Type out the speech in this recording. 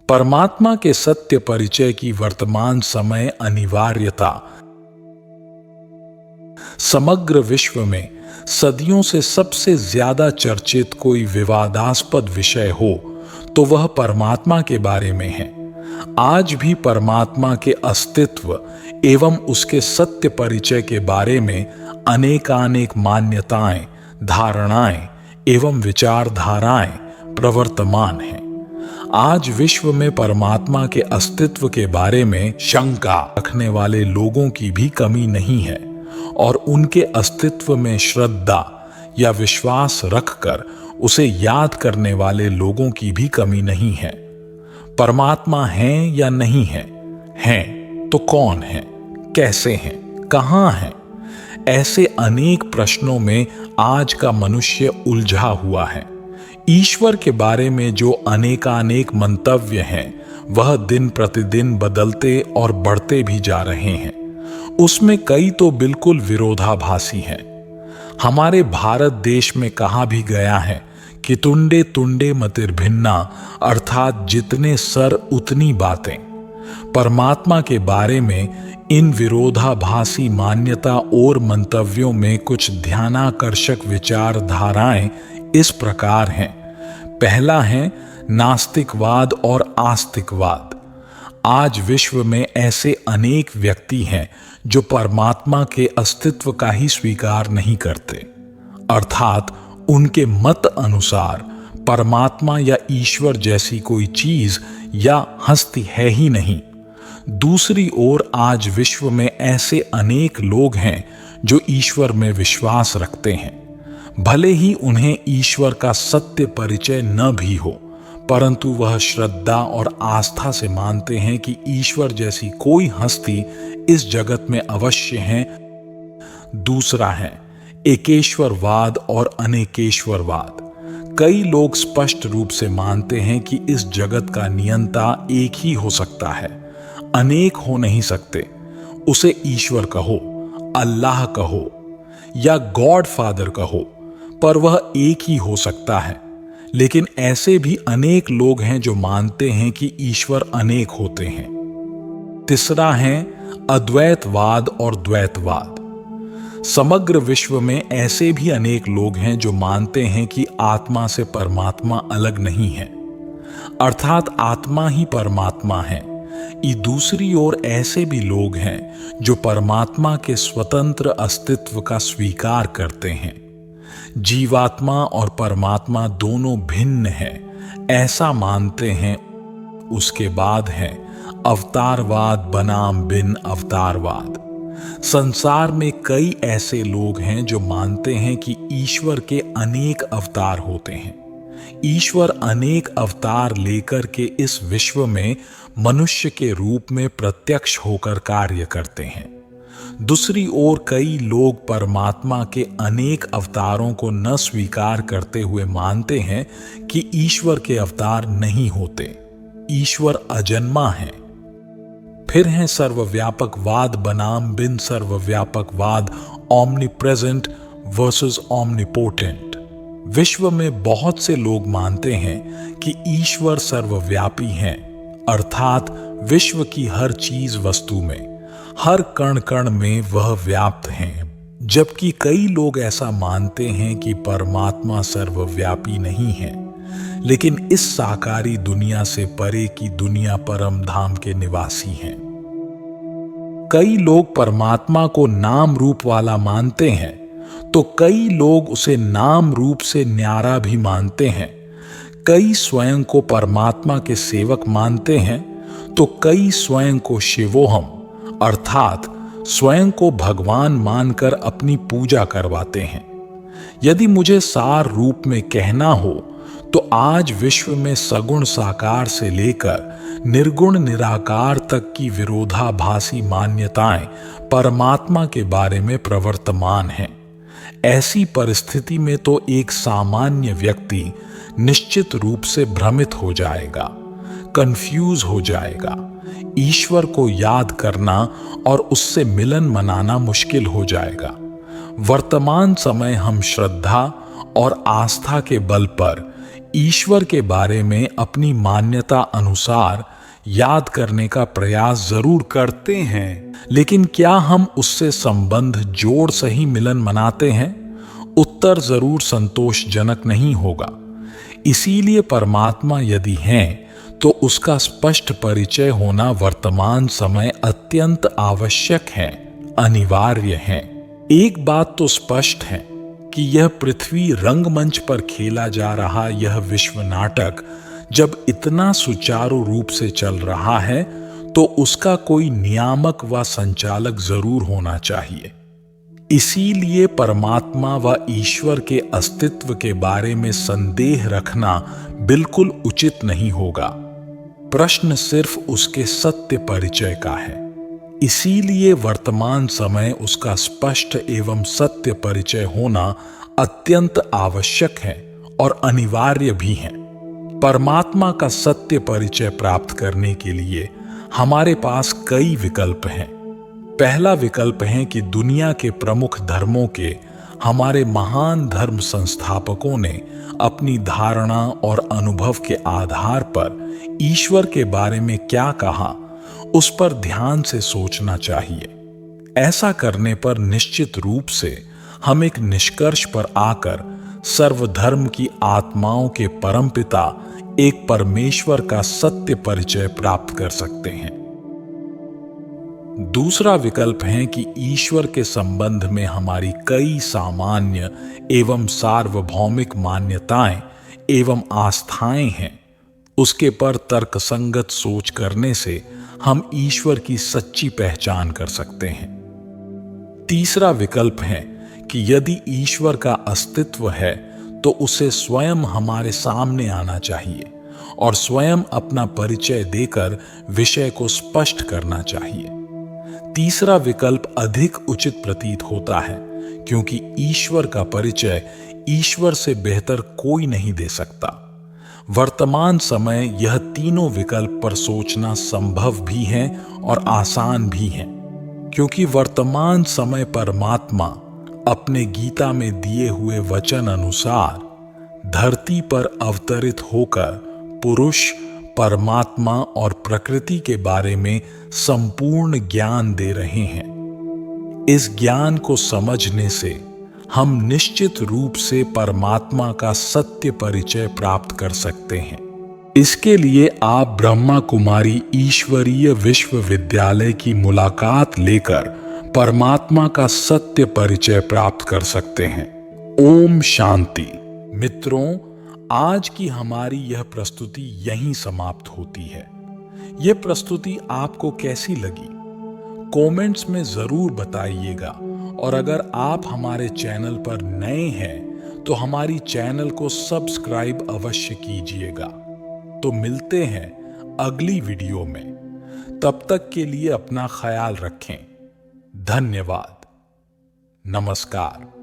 परमात्मा के सत्य परिचय की वर्तमान समय अनिवार्यता। समग्र विश्व में सदियों से सबसे ज्यादा चर्चित कोई विवादास्पद विषय हो तो वह परमात्मा के बारे में है। आज भी परमात्मा के अस्तित्व एवं उसके सत्य परिचय के बारे में अनेकानेक मान्यताएं, धारणाएं एवं विचारधाराएं प्रवर्तमान हैं। आज विश्व में परमात्मा के अस्तित्व के बारे में शंका रखने वाले लोगों की भी कमी नहीं है और उनके अस्तित्व में श्रद्धा या विश्वास रखकर उसे याद करने वाले लोगों की भी कमी नहीं है। परमात्मा है या नहीं है? हैं तो कौन है, कैसे हैं, कहां हैं? ऐसे अनेक प्रश्नों में आज का मनुष्य उलझा हुआ है। ईश्वर के बारे में जो अनेकानेक मंतव्य हैं वह दिन प्रतिदिन बदलते और बढ़ते भी जा रहे हैं। उसमें कई तो बिल्कुल विरोधाभासी हैं। हमारे भारत देश में कहा भी गया है कि तुंडे तुंडे मतिर्भिन्ना, अर्थात जितने सर उतनी बातें। परमात्मा के बारे में इन विरोधाभासी मान्यता और मंतव्यों में कुछ ध्यानाकर्षक विचारधाराएं इस प्रकार हैं। पहला है नास्तिकवाद और आस्तिकवाद। आज विश्व में ऐसे अनेक व्यक्ति हैं जो परमात्मा के अस्तित्व का ही स्वीकार नहीं करते, अर्थात उनके मत अनुसार परमात्मा या ईश्वर जैसी कोई चीज या हस्ती है ही नहीं। दूसरी ओर आज विश्व में ऐसे अनेक लोग हैं जो ईश्वर में विश्वास रखते हैं। भले ही उन्हें ईश्वर का सत्य परिचय न भी हो, परंतु वह श्रद्धा और आस्था से मानते हैं कि ईश्वर जैसी कोई हस्ती इस जगत में अवश्य है। दूसरा है एकेश्वरवाद और अनेकेश्वरवाद। कई लोग स्पष्ट रूप से मानते हैं कि इस जगत का नियंता एक ही हो सकता है, अनेक हो नहीं सकते। उसे ईश्वर कहो, अल्लाह कहो या गॉड फादर कहो, पर वह एक ही हो सकता है। लेकिन ऐसे भी अनेक लोग हैं जो मानते हैं कि ईश्वर अनेक होते हैं। तीसरा है अद्वैतवाद और द्वैतवाद। समग्र विश्व में ऐसे भी अनेक लोग हैं जो मानते हैं कि आत्मा से परमात्मा अलग नहीं है, अर्थात आत्मा ही परमात्मा है। दूसरी ओर ऐसे भी लोग हैं जो परमात्मा के स्वतंत्र अस्तित्व का स्वीकार करते हैं। जीवात्मा और परमात्मा दोनों भिन्न हैं, ऐसा मानते हैं। उसके बाद है अवतारवाद बनाम बिन अवतारवाद। संसार में कई ऐसे लोग हैं जो मानते हैं कि ईश्वर के अनेक अवतार होते हैं। ईश्वर अनेक अवतार लेकर के इस विश्व में मनुष्य के रूप में प्रत्यक्ष होकर कार्य करते हैं। दूसरी ओर कई लोग परमात्मा के अनेक अवतारों को न स्वीकार करते हुए मानते हैं कि ईश्वर के अवतार नहीं होते, ईश्वर अजन्मा है। फिर है सर्वव्यापकवाद बनाम बिन सर्वव्यापकवाद, ओमनीप्रेजेंट वर्सेस ओमनीपोटेंट। विश्व में बहुत से लोग मानते हैं कि ईश्वर सर्वव्यापी हैं, अर्थात विश्व की हर चीज वस्तु में, हर कण कण में वह व्याप्त हैं। जबकि कई लोग ऐसा मानते हैं कि परमात्मा सर्वव्यापी नहीं है, लेकिन इस साकारी दुनिया से परे की दुनिया परम धाम के निवासी हैं। कई लोग परमात्मा को नाम रूप वाला मानते हैं, तो कई लोग उसे नाम रूप से न्यारा भी मानते हैं। कई स्वयं को परमात्मा के सेवक मानते हैं, तो कई स्वयं को शिवोहम, अर्थात स्वयं को भगवान मानकर अपनी पूजा करवाते हैं। यदि मुझे सार रूप में कहना हो तो आज विश्व में सगुण साकार से लेकर निर्गुण निराकार तक की विरोधाभासी मान्यताएं परमात्मा के बारे में प्रवर्तमान हैं। ऐसी परिस्थिति में तो एक सामान्य व्यक्ति निश्चित रूप से भ्रमित हो जाएगा, कंफ्यूज हो जाएगा। ईश्वर को याद करना और उससे मिलन मनाना मुश्किल हो जाएगा। वर्तमान समय हम श्रद्धा और आस्था के बल पर ईश्वर के बारे में अपनी मान्यता अनुसार याद करने का प्रयास जरूर करते हैं, लेकिन क्या हम उससे संबंध जोड़ सही मिलन मनाते हैं? उत्तर जरूर संतोषजनक नहीं होगा। इसीलिए परमात्मा यदि हैं, तो उसका स्पष्ट परिचय होना वर्तमान समय अत्यंत आवश्यक है, अनिवार्य है। एक बात तो स्पष्ट है कि यह पृथ्वी रंगमंच पर खेला जा रहा यह विश्व नाटक जब इतना सुचारू रूप से चल रहा है, तो उसका कोई नियामक व संचालक जरूर होना चाहिए। इसीलिए परमात्मा व ईश्वर के अस्तित्व के बारे में संदेह रखना बिल्कुल उचित नहीं होगा। प्रश्न सिर्फ उसके सत्य परिचय का है। इसीलिए वर्तमान समय उसका स्पष्ट एवं सत्य परिचय होना अत्यंत आवश्यक है और अनिवार्य भी है। परमात्मा का सत्य परिचय प्राप्त करने के लिए हमारे पास कई विकल्प हैं। पहला विकल्प है कि दुनिया के प्रमुख धर्मों के हमारे महान धर्म संस्थापकों ने अपनी धारणा और अनुभव के आधार पर ईश्वर के बारे में क्या कहा, उस पर ध्यान से सोचना चाहिए। ऐसा करने पर निश्चित रूप से हम एक निष्कर्ष पर आकर सर्वधर्म की आत्माओं के परमपिता एक परमेश्वर का सत्य परिचय प्राप्त कर सकते हैं। दूसरा विकल्प है कि ईश्वर के संबंध में हमारी कई सामान्य एवं सार्वभौमिक मान्यताएं एवं आस्थाएं हैं। उसके पर तर्कसंगत सोच करने से हम ईश्वर की सच्ची पहचान कर सकते हैं। तीसरा विकल्प है कि यदि ईश्वर का अस्तित्व है, तो उसे स्वयं हमारे सामने आना चाहिए और स्वयं अपना परिचय देकर विषय को स्पष्ट करना चाहिए। तीसरा विकल्प अधिक उचित प्रतीत होता है, क्योंकि ईश्वर का परिचय ईश्वर से बेहतर कोई नहीं दे सकता। वर्तमान समय यह तीनों विकल्प पर सोचना संभव भी है और आसान भी है, क्योंकि वर्तमान समय परमात्मा अपने गीता में दिए हुए वचन अनुसार धरती पर अवतरित होकर पुरुष, परमात्मा और प्रकृति के बारे में संपूर्ण ज्ञान दे रहे हैं। इस ज्ञान को समझने से हम निश्चित रूप से परमात्मा का सत्य परिचय प्राप्त कर सकते हैं। इसके लिए आप ब्रह्मा कुमारी ईश्वरीय विश्वविद्यालय की मुलाकात लेकर परमात्मा का सत्य परिचय प्राप्त कर सकते हैं। ओम शांति। मित्रों, आज की हमारी यह प्रस्तुति यहीं समाप्त होती है। यह प्रस्तुति आपको कैसी लगी? कमेंट्स में जरूर बताइएगा, और अगर आप हमारे चैनल पर नए हैं तो हमारी चैनल को सब्सक्राइब अवश्य कीजिएगा। तो मिलते हैं अगली वीडियो में। तब तक के लिए अपना ख्याल रखें। धन्यवाद। नमस्कार।